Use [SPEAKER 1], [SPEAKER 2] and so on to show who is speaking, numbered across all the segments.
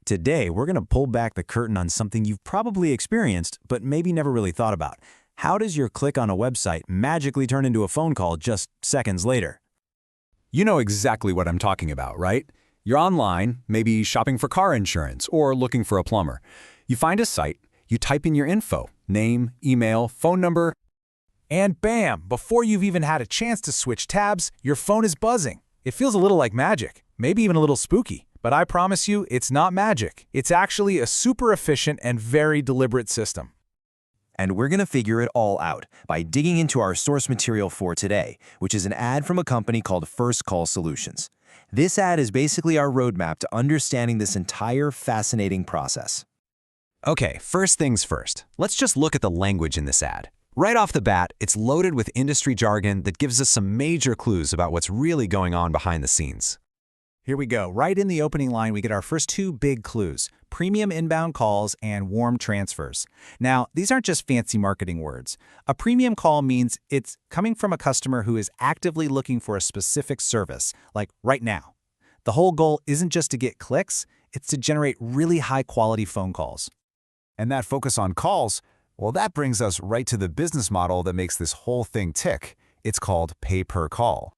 [SPEAKER 1] Today, we're going to pull back the curtain on something you've probably experienced, but maybe never really thought about. How does your click on a website magically turn into a phone call just seconds later?
[SPEAKER 2] You know exactly what I'm talking about, right? You're online, maybe shopping for car insurance or looking for a plumber. You find a site, you type in your info, name, email, phone number,
[SPEAKER 3] and bam! Before you've even had a chance to switch tabs, your phone is buzzing. It feels a little like magic, maybe even a little spooky. But I promise you, it's not magic. It's actually a super efficient and very deliberate system.
[SPEAKER 1] And we're going to figure it all out by digging into our source material for today, which is an ad from a company called First Call Solutions. This ad is basically our roadmap to understanding this entire fascinating process.
[SPEAKER 4] Okay, first things first. Let's just look at the language in this ad. Right off the bat, it's loaded with industry jargon that gives us some major clues about what's really going on behind the scenes.
[SPEAKER 3] Here we go. Right in the opening line, we get our first two big clues: premium inbound calls and warm transfers. Now, these aren't just fancy marketing words. A premium call means it's coming from a customer who is actively looking for a specific service, like right now. The whole goal isn't just to get clicks, it's to generate really high-quality phone calls.
[SPEAKER 5] And that focus on calls, well, that brings us right to the business model that makes this whole thing tick. It's called pay per call.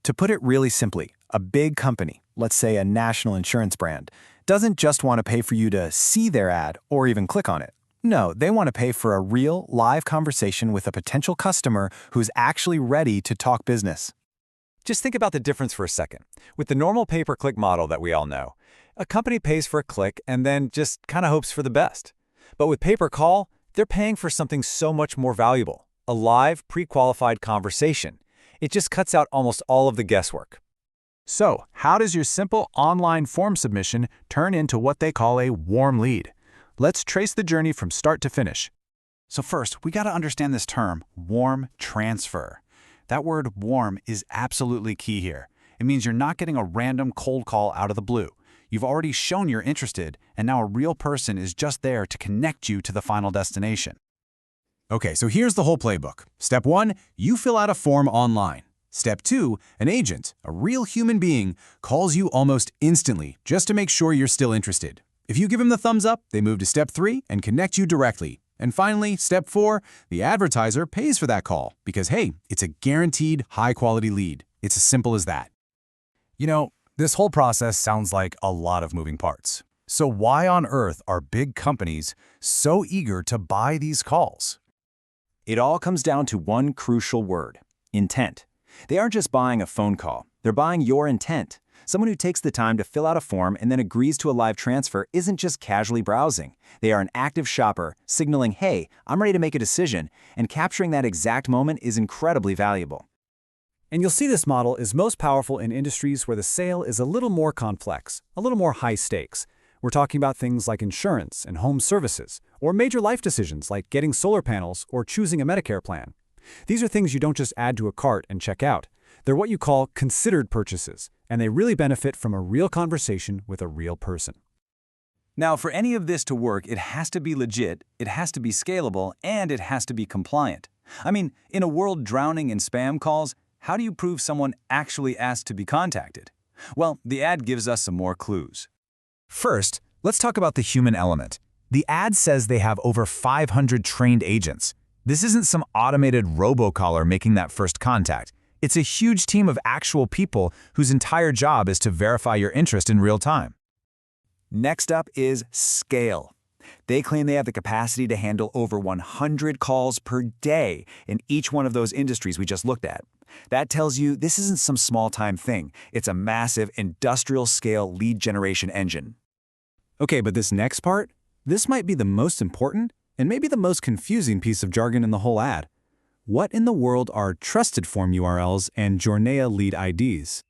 [SPEAKER 1] To put it really simply, a big company, let's say a national insurance brand, doesn't just want to pay for you to see their ad or even click on it. No, they want to pay for a real, live conversation with a potential customer who's actually ready to talk business.
[SPEAKER 4] Just think about the difference for a second. With the normal pay-per-click model that we all know, a company pays for a click and then just kind of hopes for the best. But with pay-per-call, they're paying for something so much more valuable: a live, pre-qualified conversation. It just cuts out almost all of the guesswork.
[SPEAKER 3] So, how does your simple online form submission turn into what they call a warm lead? Let's trace the journey from start to finish. So first, we got to understand this term, warm transfer. That word warm is absolutely key here. It means you're not getting a random cold call out of the blue. You've already shown you're interested, and now a real person is just there to connect you to the final destination.
[SPEAKER 5] Okay, so here's the whole playbook. Step 1, you fill out a form online. Step 2, an agent, a real human being, calls you almost instantly just to make sure you're still interested. If you give them the thumbs up, they move to Step 3 and connect you directly. And finally, Step 4, the advertiser pays for that call because, hey, it's a guaranteed high-quality lead. It's as simple as that.
[SPEAKER 3] You know, this whole process sounds like a lot of moving parts. So why on earth are big companies so eager to buy these calls?
[SPEAKER 1] It all comes down to one crucial word: intent. They aren't just buying a phone call, they're buying your intent. Someone who takes the time to fill out a form and then agrees to a live transfer isn't just casually browsing. They are an active shopper, signaling, hey, I'm ready to make a decision, and capturing that exact moment is incredibly valuable.
[SPEAKER 6] And you'll see this model is most powerful in industries where the sale is a little more complex, a little more high stakes. We're talking about things like insurance and home services, or major life decisions like getting solar panels or choosing a Medicare plan. These are things you don't just add to a cart and check out. They're what you call considered purchases, and they really benefit from a real conversation with a real person.
[SPEAKER 1] Now, for any of this to work, it has to be legit, it has to be scalable, and it has to be compliant. I mean, in a world drowning in spam calls, how do you prove someone actually asked to be contacted? Well, the ad gives us some more clues.
[SPEAKER 3] First, let's talk about the human element. The ad says they have over 500 trained agents. This isn't some automated robocaller making that first contact. It's a huge team of actual people whose entire job is to verify your interest in real time.
[SPEAKER 1] Next up is scale. They claim they have the capacity to handle over 100 calls per day in each one of those industries we just looked at. That tells you this isn't some small-time thing. It's a massive industrial-scale lead generation engine.
[SPEAKER 3] Okay, but this next part, this might be the most important and maybe the most confusing piece of jargon in the whole ad. What in the world are TrustedForm URLs and Jornaya lead IDs?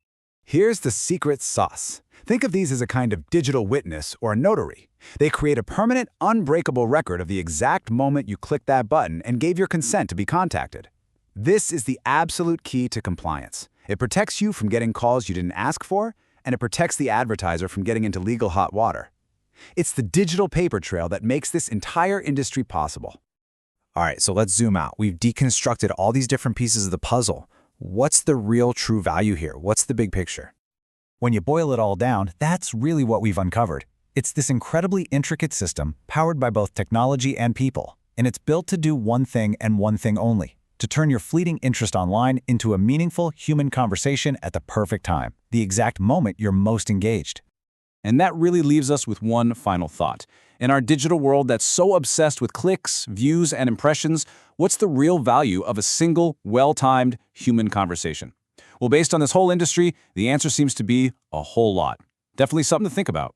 [SPEAKER 5] Here's the secret sauce. Think of these as a kind of digital witness or a notary. They create a permanent, unbreakable record of the exact moment you clicked that button and gave your consent to be contacted. This is the absolute key to compliance. It protects you from getting calls you didn't ask for, and it protects the advertiser from getting into legal hot water. It's the digital paper trail that makes this entire industry possible.
[SPEAKER 3] All right, so let's zoom out. We've deconstructed all these different pieces of the puzzle. What's the real true value here? What's the big picture? When you boil it all down, that's really what we've uncovered.
[SPEAKER 4] It's this incredibly intricate system powered by both technology and people, and it's built to do one thing and one thing only: to turn your fleeting interest online into a meaningful human conversation at the perfect time, the exact moment you're most engaged.
[SPEAKER 7] And that really leaves us with one final thought. In our digital world that's so obsessed with clicks, views, and impressions, what's the real value of a single, well-timed human conversation? Well, based on this whole industry, the answer seems to be a whole lot. Definitely something to think about.